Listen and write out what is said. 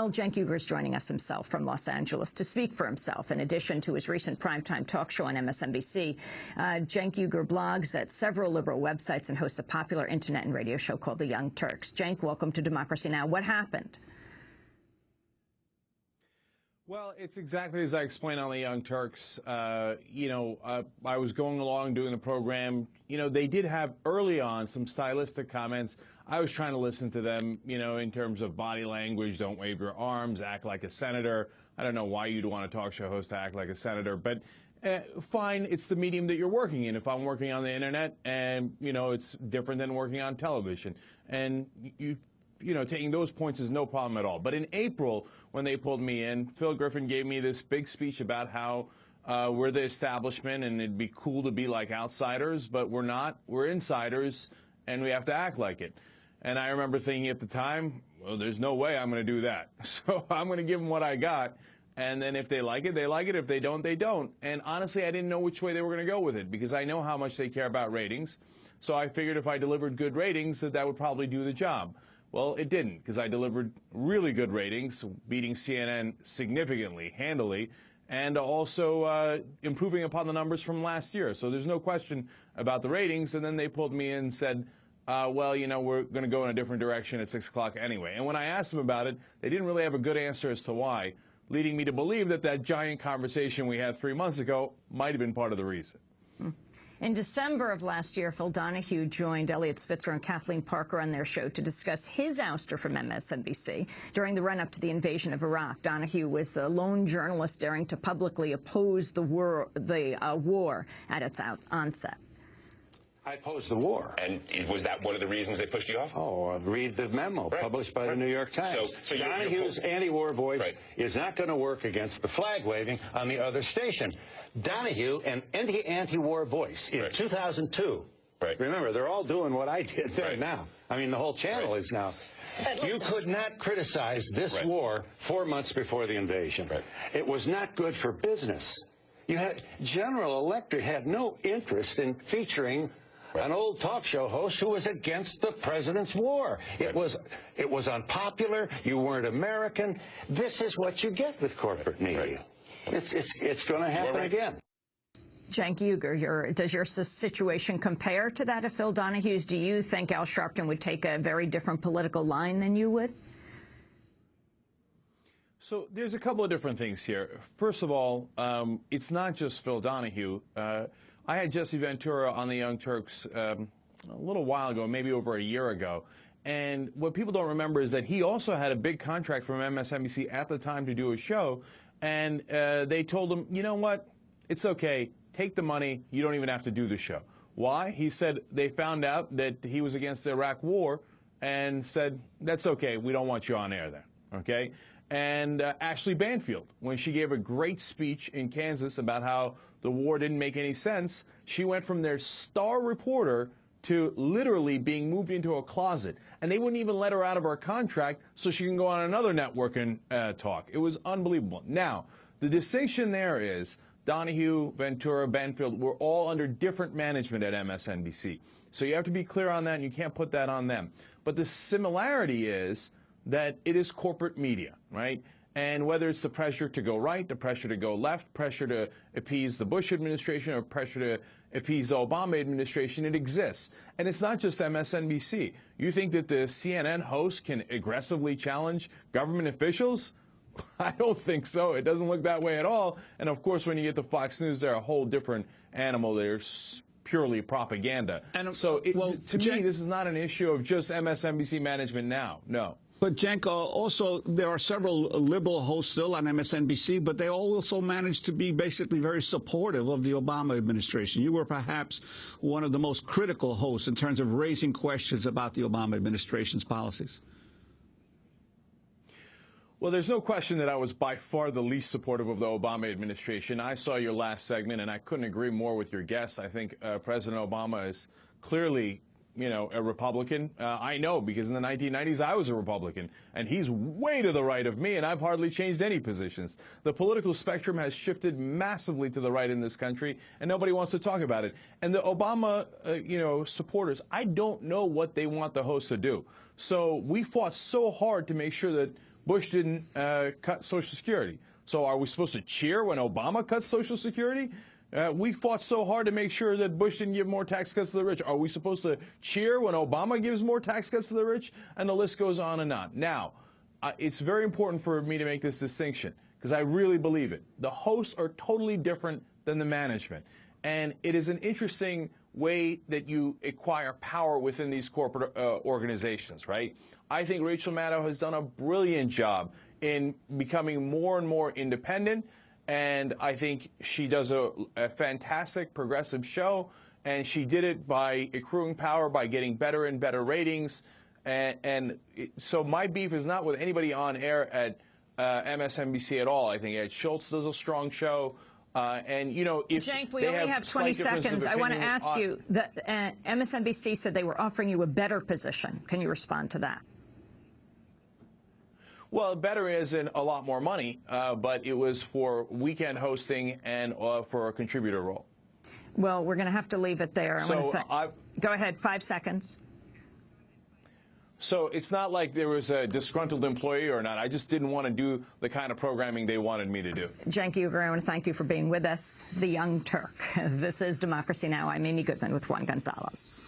Well, Cenk Uygur is joining us himself from Los Angeles to speak for himself. In addition to his recent primetime talk show on MSNBC, Cenk Uygur blogs at several liberal websites and hosts a popular internet and radio show called the Young Turks. Cenk, welcome to Democracy Now! What happened? Well, it's exactly as I explained on the Young Turks. I was going along doing the program. They did have early on some stylistic comments. I was trying to listen to them, in terms of body language, don't wave your arms, act like a senator. I don't know why you'd want a talk show host to act like a senator, but fine, it's the medium that you're working in. If I'm working on the internet and, it's different than working on television. And taking those points is no problem at all. But in April, when they pulled me in, Phil Griffin gave me this big speech about how we're the establishment and it'd be cool to be like outsiders, but we're not. We're insiders, and we have to act like it. And I remember thinking at the time, well, there's no way I'm going to do that. So I'm going to give them what I got. And then if they like it, they like it. If they don't, they don't. And honestly, I didn't know which way they were going to go with it because I know how much they care about ratings. So I figured if I delivered good ratings, that would probably do the job. Well, it didn't, because I delivered really good ratings, beating CNN significantly, handily, and also improving upon the numbers from last year. So there's no question about the ratings. And then they pulled me in and said, well, we're going to go in a different direction at 6 o'clock anyway. And when I asked them about it, they didn't really have a good answer as to why, leading me to believe that that giant conversation we had 3 months ago might have been part of the reason. In December of last year, Phil Donahue joined Eliot Spitzer and Kathleen Parker on their show to discuss his ouster from MSNBC. During the run-up to the invasion of Iraq, Donahue was the lone journalist daring to publicly oppose the war at its onset. I opposed the war. And was that one of the reasons they pushed you off? Oh, read the memo published by the New York Times. So Donahue's anti-war voice is not going to work against the flag waving on the other station. Donahue, an anti-war voice in 2002. Remember, they're all doing what I did then now. I mean, the whole channel is now. You could not criticize this war 4 months before the invasion. It was not good for business. General Electric had no interest in featuring an old talk show host who was against the president's war. It was unpopular. You weren't American. This is what you get with corporate media. It's going to happen again. Cenk Uygur, does your situation compare to that of Phil Donahue's? Do you think Al Sharpton would take a very different political line than you would? So there's a couple of different things here. First of all, it's not just Phil Donahue. I had Jesse Ventura on the Young Turks a little while ago, maybe over a year ago. And what people don't remember is that he also had a big contract from MSNBC at the time to do a show. And they told him, you know what? It's okay. Take the money. You don't even have to do the show. Why? He said they found out that he was against the Iraq war and said, that's okay. We don't want you on air then. Okay? And Ashley Banfield, when she gave a great speech in Kansas about how the war didn't make any sense, she went from their star reporter to literally being moved into a closet. And they wouldn't even let her out of her contract so she can go on another network and talk. It was unbelievable. Now, the distinction there is Donahue, Ventura, Banfield were all under different management at MSNBC. So you have to be clear on that, and you can't put that on them. But the similarity is that it is corporate media, right? And whether it's the pressure to go right, the pressure to go left, pressure to appease the Bush administration, or pressure to appease the Obama administration, it exists. And it's not just MSNBC. You think that the CNN host can aggressively challenge government officials? I don't think so. It doesn't look that way at all. And of course, when you get to Fox News, they're a whole different animal. They're purely propaganda. And so to me, this is not an issue of just MSNBC management now. No. But, Cenk, also there are several liberal hosts still on MSNBC, but they also managed to be basically very supportive of the Obama administration. You were perhaps one of the most critical hosts in terms of raising questions about the Obama administration's policies. Well, there's no question that I was by far the least supportive of the Obama administration. I saw your last segment, and I couldn't agree more with your guest. I think President Obama is clearly a Republican. I know, because in the 1990s, I was a Republican, and he's way to the right of me, and I've hardly changed any positions. The political spectrum has shifted massively to the right in this country, and nobody wants to talk about it. And the Obama, supporters, I don't know what they want the host to do. So we fought so hard to make sure that Bush didn't cut Social Security. So are we supposed to cheer when Obama cuts Social Security? We fought so hard to make sure that Bush didn't give more tax cuts to the rich. Are we supposed to cheer when Obama gives more tax cuts to the rich? And the list goes on and on. Now, it's very important for me to make this distinction because I really believe it. The hosts are totally different than the management. And it is an interesting way that you acquire power within these corporate organizations, right? I think Rachel Maddow has done a brilliant job in becoming more and more independent. And I think she does a fantastic progressive show, and she did it by accruing power, by getting better and better ratings. So my beef is not with anybody on air at MSNBC at all. I think Ed Schultz does a strong show. And, you know, if Cenk, we only have 20 seconds. I want to ask you, MSNBC said they were offering you a better position. Can you respond to that? Well, better is in a lot more money, but it was for weekend hosting and for a contributor role. Well, we're going to have to leave it there. So go ahead, 5 seconds. So it's not like there was a disgruntled employee or not. I just didn't want to do the kind of programming they wanted me to do. Cenk Uygur, I want to thank you for being with us. The Young Turk. This is Democracy Now! I'm Amy Goodman with Juan Gonzalez.